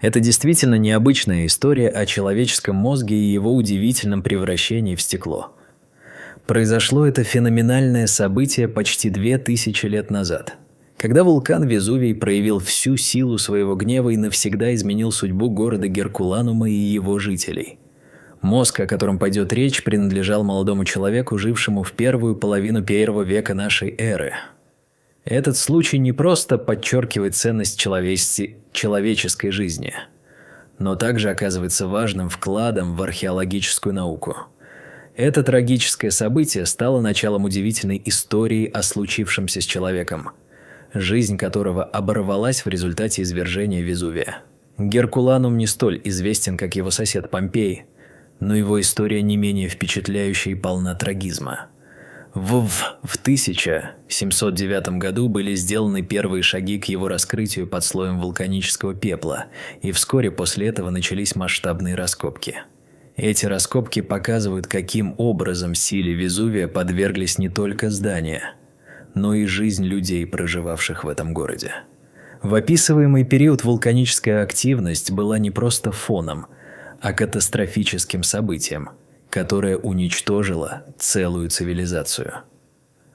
Это действительно необычная история о человеческом мозге и его удивительном превращении в стекло. Произошло это феноменальное событие почти 2000 лет назад, когда вулкан Везувий проявил всю силу своего гнева и навсегда изменил судьбу города Геркуланума и его жителей. Мозг, о котором пойдет речь, принадлежал молодому человеку, жившему в первую половину первого века нашей эры. Этот случай не просто подчеркивает ценность человеческой жизни, но также оказывается важным вкладом в археологическую науку. Это трагическое событие стало началом удивительной истории о случившемся с человеком, жизнь которого оборвалась в результате извержения Везувия. Геркуланум не столь известен, как его сосед Помпей, но его история не менее впечатляющая и полна трагизма. В 1709 году были сделаны первые шаги к его раскрытию под слоем вулканического пепла, и вскоре после этого начались масштабные раскопки. Эти раскопки показывают, каким образом силе Везувия подверглись не только здания, но и жизнь людей, проживавших в этом городе. В описываемый период вулканическая активность была не просто фоном, а катастрофическим событием, которое уничтожило целую цивилизацию.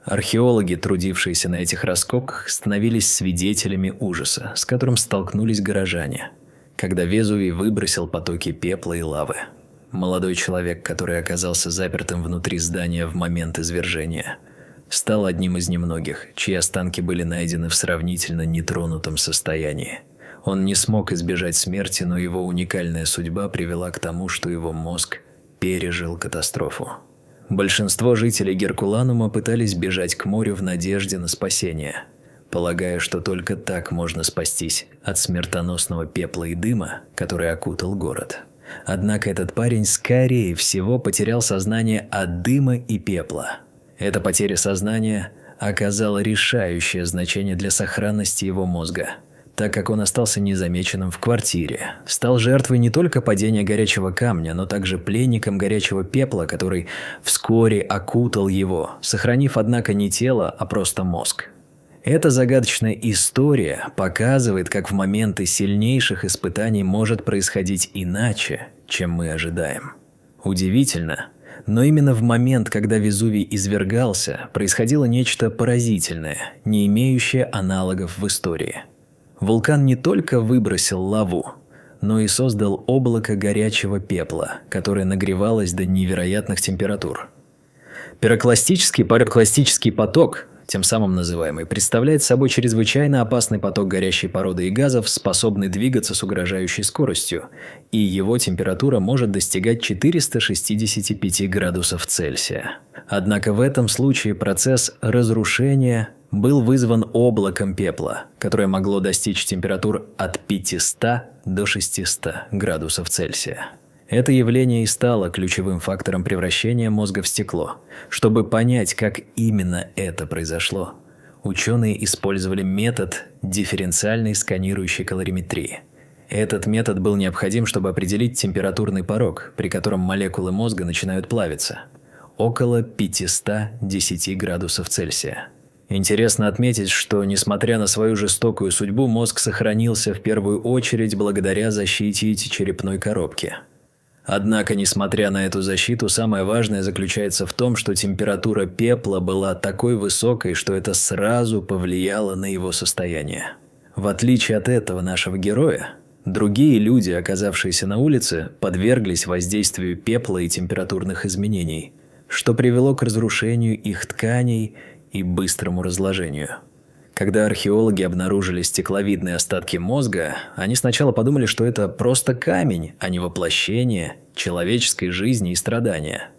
Археологи, трудившиеся на этих раскопках, становились свидетелями ужаса, с которым столкнулись горожане, когда Везувий выбросил потоки пепла и лавы. Молодой человек, который оказался запертым внутри здания в момент извержения, стал одним из немногих, чьи останки были найдены в сравнительно нетронутом состоянии. Он не смог избежать смерти, но его уникальная судьба привела к тому, что его мозг пережил катастрофу. Большинство жителей Геркуланума пытались бежать к морю в надежде на спасение, полагая, что только так можно спастись от смертоносного пепла и дыма, который окутал город. Однако этот парень скорее всего потерял сознание от дыма и пепла. Эта потеря сознания оказала решающее значение для сохранности его мозга, так как он остался незамеченным в квартире, стал жертвой не только падения горячего камня, но также пленником горячего пепла, который вскоре окутал его, сохранив, однако, не тело, а просто мозг. Эта загадочная история показывает, как в моменты сильнейших испытаний может происходить иначе, чем мы ожидаем. Удивительно, но именно в момент, когда Везувий извергался, происходило нечто поразительное, не имеющее аналогов в истории. Вулкан не только выбросил лаву, но и создал облако горячего пепла, которое нагревалось до невероятных температур. Пирокластический поток, тем самым называемый, представляет собой чрезвычайно опасный поток горящей породы и газов, способный двигаться с угрожающей скоростью, и его температура может достигать 465 градусов Цельсия. Однако в этом случае процесс разрушения был вызван облаком пепла, которое могло достичь температур от 500 до 600 градусов Цельсия. Это явление и стало ключевым фактором превращения мозга в стекло. Чтобы понять, как именно это произошло, ученые использовали метод дифференциальной сканирующей калориметрии. Этот метод был необходим, чтобы определить температурный порог, при котором молекулы мозга начинают плавиться – около 510 градусов Цельсия. Интересно отметить, что, несмотря на свою жестокую судьбу, мозг сохранился в первую очередь благодаря защите черепной коробки. Однако, несмотря на эту защиту, самое важное заключается в том, что температура пепла была такой высокой, что это сразу повлияло на его состояние. В отличие от этого нашего героя, другие люди, оказавшиеся на улице, подверглись воздействию пепла и температурных изменений, что привело к разрушению их тканей и быстрому разложению. Когда археологи обнаружили стекловидные остатки мозга, они сначала подумали, что это просто камень, а не воплощение человеческой жизни и страдания.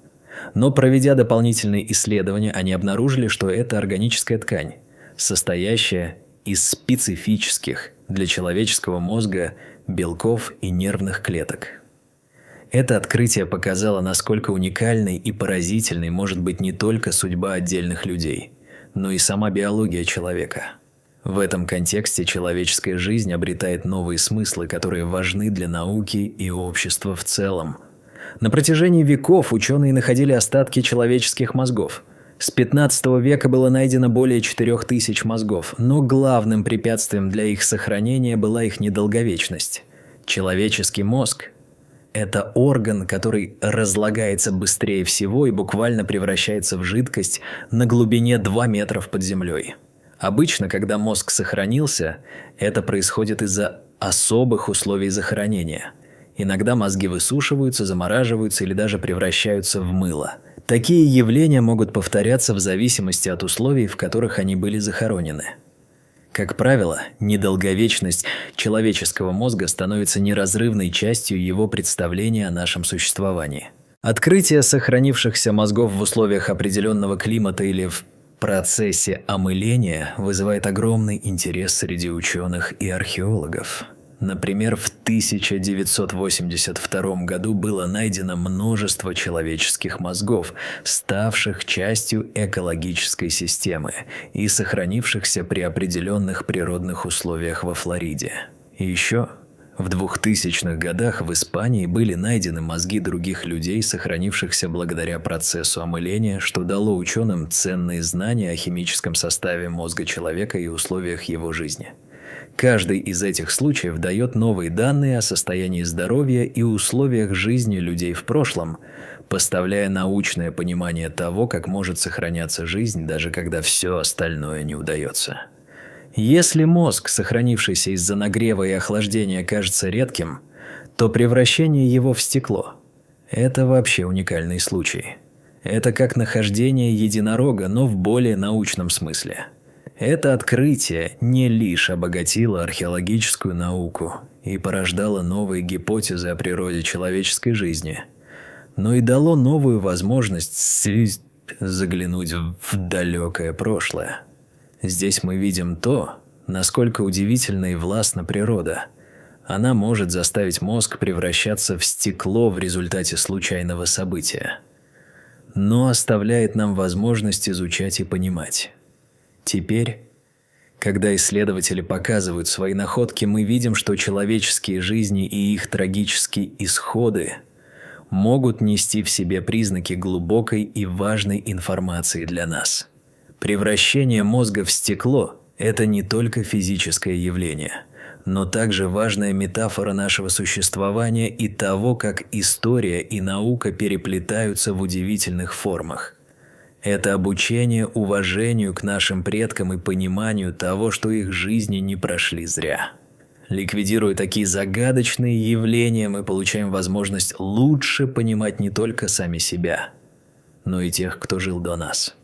Но проведя дополнительные исследования, они обнаружили, что это органическая ткань, состоящая из специфических для человеческого мозга белков и нервных клеток. Это открытие показало, насколько уникальной и поразительной может быть не только судьба отдельных людей, но и сама биология человека. В этом контексте человеческая жизнь обретает новые смыслы, которые важны для науки и общества в целом. На протяжении веков ученые находили остатки человеческих мозгов. С 15 века было найдено более 4000 мозгов, но главным препятствием для их сохранения была их недолговечность. Человеческий мозг – это орган, который разлагается быстрее всего и буквально превращается в жидкость на глубине 2 метра под землей. Обычно, когда мозг сохранился, это происходит из-за особых условий захоронения. Иногда мозги высушиваются, замораживаются или даже превращаются в мыло. Такие явления могут повторяться в зависимости от условий, в которых они были захоронены. Как правило, недолговечность человеческого мозга становится неразрывной частью его представления о нашем существовании. Открытие сохранившихся мозгов в условиях определенного климата или в процессе омыления вызывает огромный интерес среди ученых и археологов. Например, в 1982 году было найдено множество человеческих мозгов, ставших частью экологической системы и сохранившихся при определенных природных условиях во Флориде. И еще в 2000-х годах в Испании были найдены мозги других людей, сохранившихся благодаря процессу омыления, что дало ученым ценные знания о химическом составе мозга человека и условиях его жизни. Каждый из этих случаев дает новые данные о состоянии здоровья и условиях жизни людей в прошлом, поставляя научное понимание того, как может сохраняться жизнь, даже когда все остальное не удается. Если мозг, сохранившийся из-за нагрева и охлаждения, кажется редким, то превращение его в стекло – это вообще уникальный случай. Это как нахождение единорога, но в более научном смысле. Это открытие не лишь обогатило археологическую науку и порождало новые гипотезы о природе человеческой жизни, но и дало новую возможность заглянуть в далекое прошлое. Здесь мы видим то, насколько удивительна и властна природа. Она может заставить мозг превращаться в стекло в результате случайного события, но оставляет нам возможность изучать и понимать. Теперь, когда исследователи показывают свои находки, мы видим, что человеческие жизни и их трагические исходы могут нести в себе признаки глубокой и важной информации для нас. Превращение мозга в стекло – это не только физическое явление, но также важная метафора нашего существования и того, как история и наука переплетаются в удивительных формах. Это обучение уважению к нашим предкам и пониманию того, что их жизни не прошли зря. Ликвидируя такие загадочные явления, мы получаем возможность лучше понимать не только сами себя, но и тех, кто жил до нас.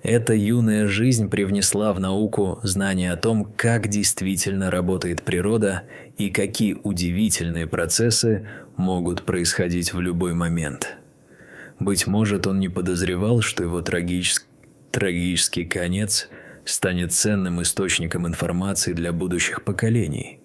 Эта юная жизнь привнесла в науку знания о том, как действительно работает природа и какие удивительные процессы могут происходить в любой момент. Быть может, он не подозревал, что его трагический конец станет ценным источником информации для будущих поколений.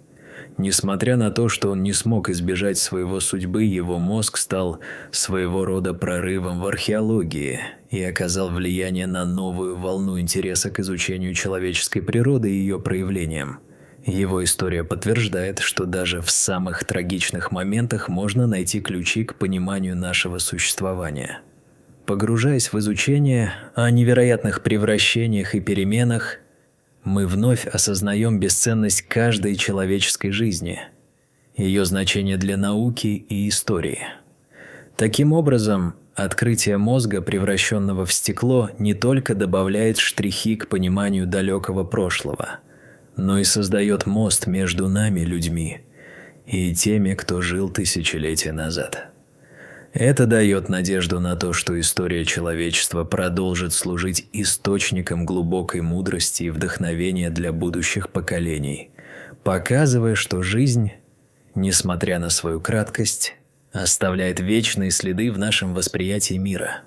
Несмотря на то, что он не смог избежать своего судьбы, его мозг стал своего рода прорывом в археологии и оказал влияние на новую волну интереса к изучению человеческой природы и ее проявлениям. Его история подтверждает, что даже в самых трагичных моментах можно найти ключи к пониманию нашего существования. Погружаясь в изучение о невероятных превращениях и переменах, мы вновь осознаем бесценность каждой человеческой жизни, ее значение для науки и истории. Таким образом, открытие мозга, превращенного в стекло, не только добавляет штрихи к пониманию далекого прошлого, но и создает мост между нами, людьми, и теми, кто жил тысячелетия назад. Это дает надежду на то, что история человечества продолжит служить источником глубокой мудрости и вдохновения для будущих поколений, показывая, что жизнь, несмотря на свою краткость, оставляет вечные следы в нашем восприятии мира.